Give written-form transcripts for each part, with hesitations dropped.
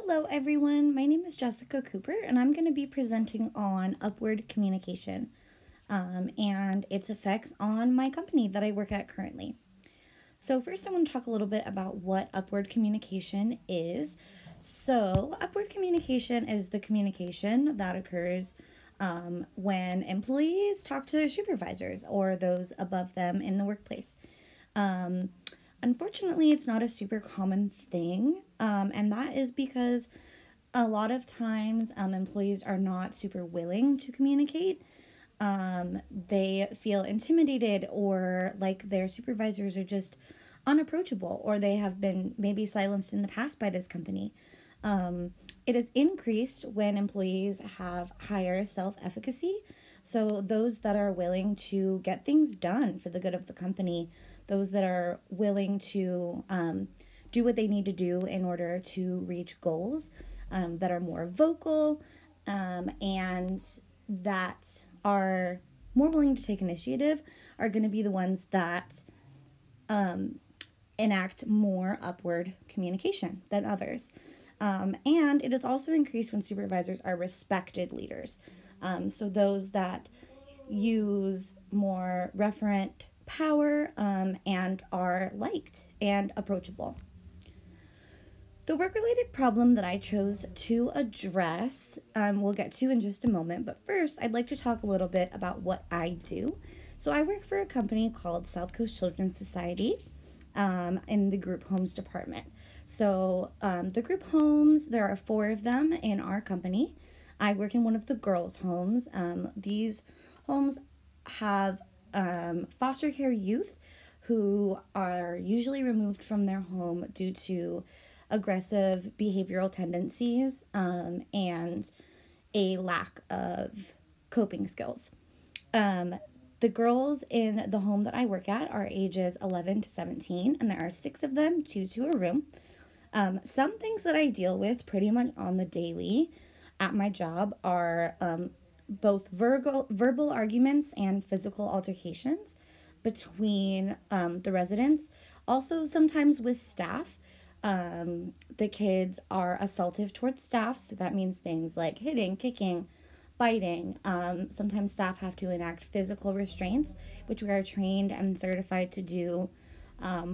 Hello everyone, my name is Jessica Cooper and I'm going to be presenting on upward communication and its effects on my company that I work at currently. So first I want to talk a little bit about what upward communication is. So upward communication is the communication that occurs when employees talk to their supervisors or those above them in the workplace. Unfortunately, it's not a super common thing, and that is because a lot of times employees are not super willing to communicate. They feel intimidated or like their supervisors are just unapproachable, or they have been maybe silenced in the past by this company. It is increased when employees have higher self-efficacy. So those that are willing to get things done for the good of the company, those that are willing to do what they need to do in order to reach goals, that are more vocal, and that are more willing to take initiative are going to be the ones that enact more upward communication than others. And it is also increased when supervisors are respected leaders. So those that use more referent power and are liked and approachable. The work-related problem that I chose to address, we'll get to in just a moment, but first I'd like to talk a little bit about what I do. So I work for a company called South Coast Children's Society in the group homes department. So the group homes, there are 4 of them in our company. I work in one of the girls' homes. These homes have foster care youth who are usually removed from their home due to aggressive behavioral tendencies and a lack of coping skills. The girls in the home that I work at are ages 11 to 17, and there are 6 of them, 2 to a room. Some things that I deal with pretty much on the daily at my job are both verbal arguments and physical altercations between the residents. Also, sometimes with staff, the kids are assaultive towards staff, so that means things like hitting, kicking, biting. Sometimes staff have to enact physical restraints, which we are trained and certified to do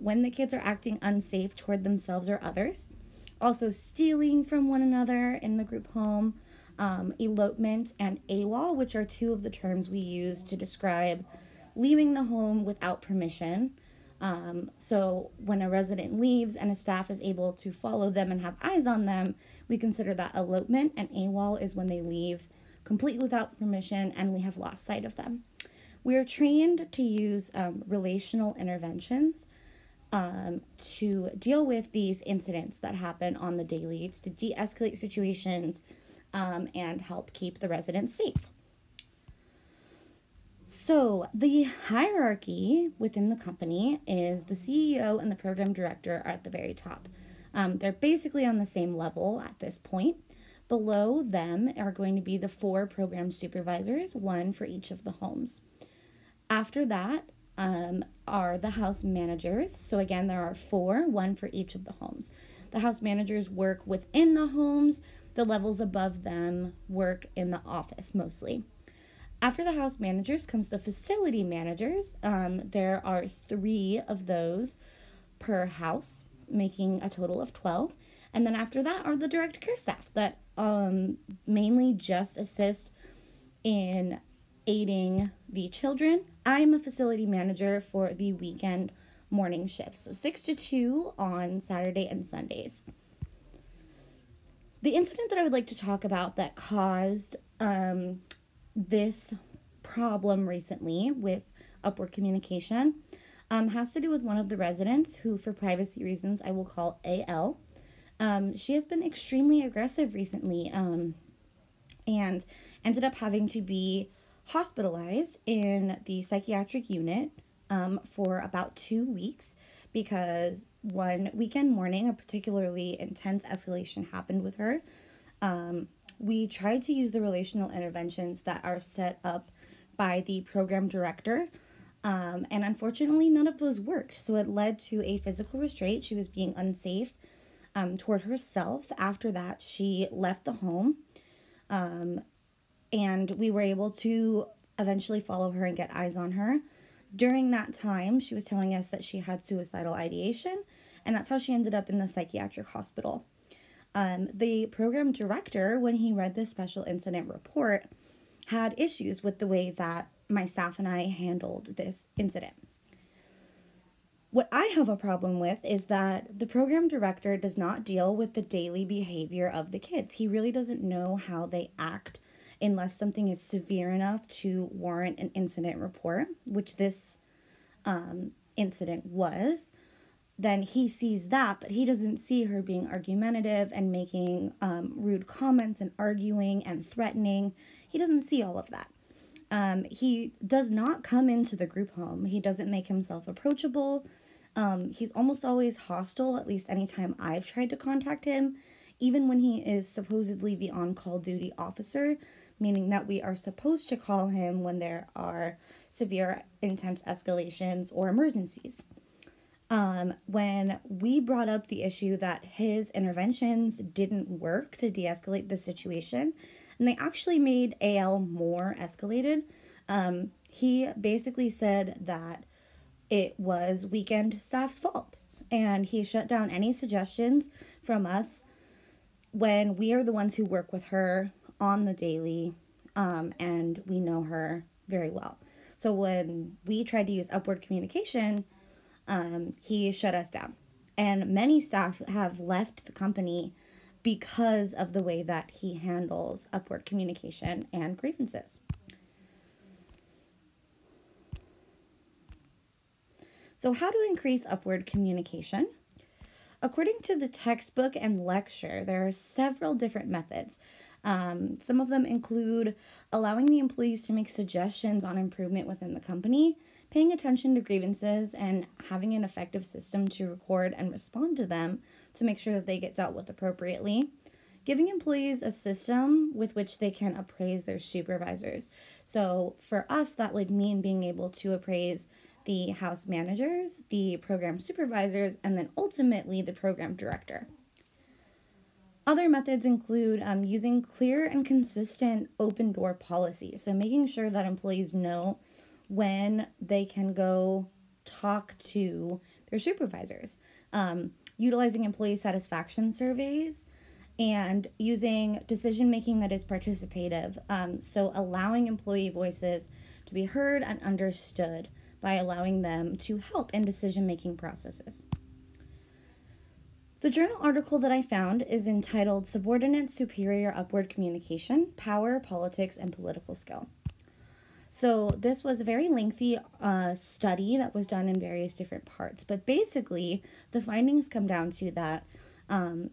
when the kids are acting unsafe toward themselves or others. Also, stealing from one another in the group home, elopement, and AWOL, which are 2 of the terms we use to describe leaving the home without permission. So when a resident leaves and a staff is able to follow them and have eyes on them, we consider that elopement, and AWOL is when they leave completely without permission and we have lost sight of them. We are trained to use relational interventions to deal with these incidents that happen on the daily, to de-escalate situations and help keep the residents safe. So the hierarchy within the company is the CEO and the program director are at the very top. They're basically on the same level at this point. Below them are going to be the 4 program supervisors, 1 for each of the homes. After that are the house managers. So again, there are 4, 1 for each of the homes. The house managers work within the homes. The levels above them work in the office mostly. After the house managers comes the facility managers. There are 3 of those per house, making a total of 12. And then after that are the direct care staff that mainly just assist in aiding the children. I'm a facility manager for the weekend morning shift, so 6 to 2 on Saturday and Sundays. The incident that I would like to talk about that caused this problem recently with upward communication has to do with one of the residents who, for privacy reasons, I will call AL. She has been extremely aggressive recently and ended up having to be hospitalized in the psychiatric unit for about 2 weeks because one weekend morning, a particularly intense escalation happened with her. We tried to use the relational interventions that are set up by the program director, and unfortunately none of those worked. So it led to a physical restraint. She was being unsafe toward herself. After that, she left the home, and we were able to eventually follow her and get eyes on her. During that time, she was telling us that she had suicidal ideation, and that's how she ended up in the psychiatric hospital. The program director, when he read this special incident report, had issues with the way that my staff and I handled this incident. What I have a problem with is that the program director does not deal with the daily behavior of the kids. He really doesn't know how they act unless something is severe enough to warrant an incident report, which this incident was. Then he sees that, but he doesn't see her being argumentative and making rude comments and arguing and threatening. He doesn't see all of that. He does not come into the group home. He doesn't make himself approachable. He's almost always hostile, at least anytime I've tried to contact him, even when he is supposedly the on-call duty officer, meaning that we are supposed to call him when there are severe, intense escalations or emergencies. When we brought up the issue that his interventions didn't work to de-escalate the situation, and they actually made AL more escalated, he basically said that it was weekend staff's fault, and he shut down any suggestions from us when we are the ones who work with her on the daily, and we know her very well. So when we tried to use upward communication, he shut us down, and many staff have left the company because of the way that he handles upward communication and grievances. So how to increase upward communication? According to the textbook and lecture, there are several different methods. Some of them include allowing the employees to make suggestions on improvement within the company, paying attention to grievances, and having an effective system to record and respond to them to make sure that they get dealt with appropriately. Giving employees a system with which they can appraise their supervisors. So for us, that would mean being able to appraise the house managers, the program supervisors, and then ultimately the program director. Other methods include using clear and consistent open door policies. So making sure that employees know when they can go talk to their supervisors. Utilizing employee satisfaction surveys, and using decision-making that is participative. So allowing employee voices to be heard and understood by allowing them to help in decision-making processes. The journal article that I found is entitled Subordinate Superior Upward Communication, Power, Politics, and Political Skill. So this was a very lengthy study that was done in various different parts, but basically the findings come down to that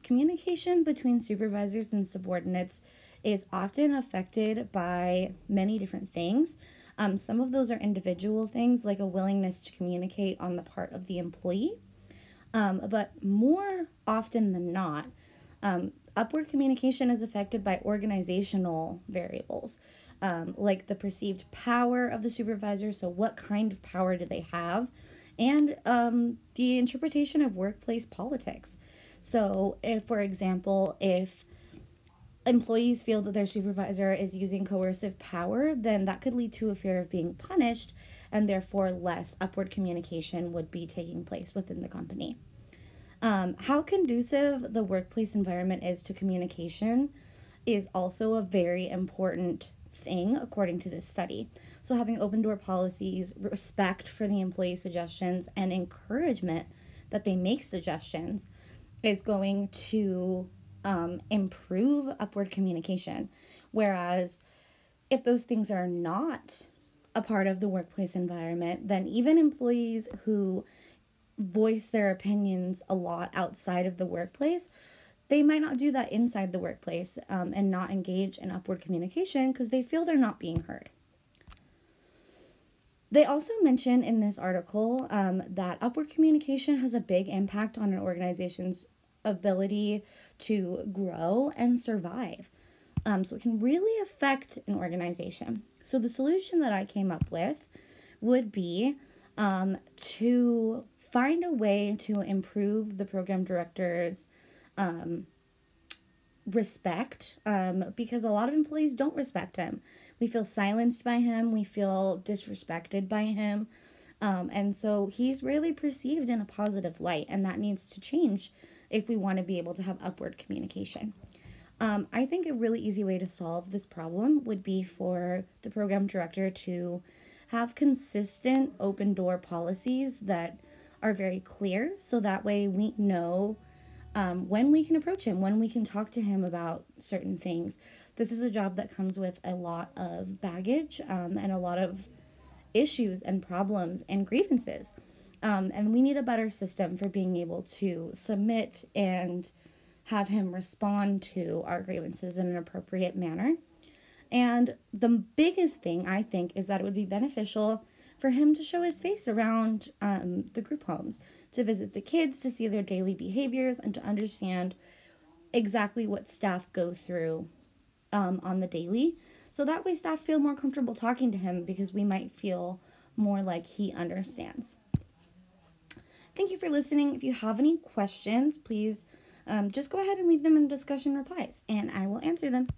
communication between supervisors and subordinates is often affected by many different things. Some of those are individual things, like a willingness to communicate on the part of the employee. But more often than not, upward communication is affected by organizational variables, like the perceived power of the supervisor, so what kind of power do they have, and the interpretation of workplace politics. So, if, for example, if employees feel that their supervisor is using coercive power, then that could lead to a fear of being punished, and therefore less upward communication would be taking place within the company. How conducive the workplace environment is to communication is also a very important thing according to this study. So having open door policies, respect for the employee suggestions, and encouragement that they make suggestions is going to improve upward communication. Whereas if those things are not a part of the workplace environment, then even employees who voice their opinions a lot outside of the workplace, they might not do that inside the workplace and not engage in upward communication because they feel they're not being heard. They also mention in this article that upward communication has a big impact on an organization's ability to grow and survive. So it can really affect an organization. So the solution that I came up with would be to find a way to improve the program director's respect, because a lot of employees don't respect him. We feel silenced by him, we feel disrespected by him. And so he's really perceived in a positive light, and that needs to change if we want to be able to have upward communication. I think a really easy way to solve this problem would be for the program director to have consistent open door policies that are very clear, so that way we know when we can approach him, when we can talk to him about certain things. This is a job that comes with a lot of baggage, and a lot of issues and problems and grievances. And we need a better system for being able to submit and have him respond to our grievances in an appropriate manner. And the biggest thing, I think, is that it would be beneficial for him to show his face around the group homes, to visit the kids, to see their daily behaviors, and to understand exactly what staff go through on the daily. So that way staff feel more comfortable talking to him, because we might feel more like he understands. Thank you for listening. If you have any questions, please just go ahead and leave them in the discussion replies, and I will answer them.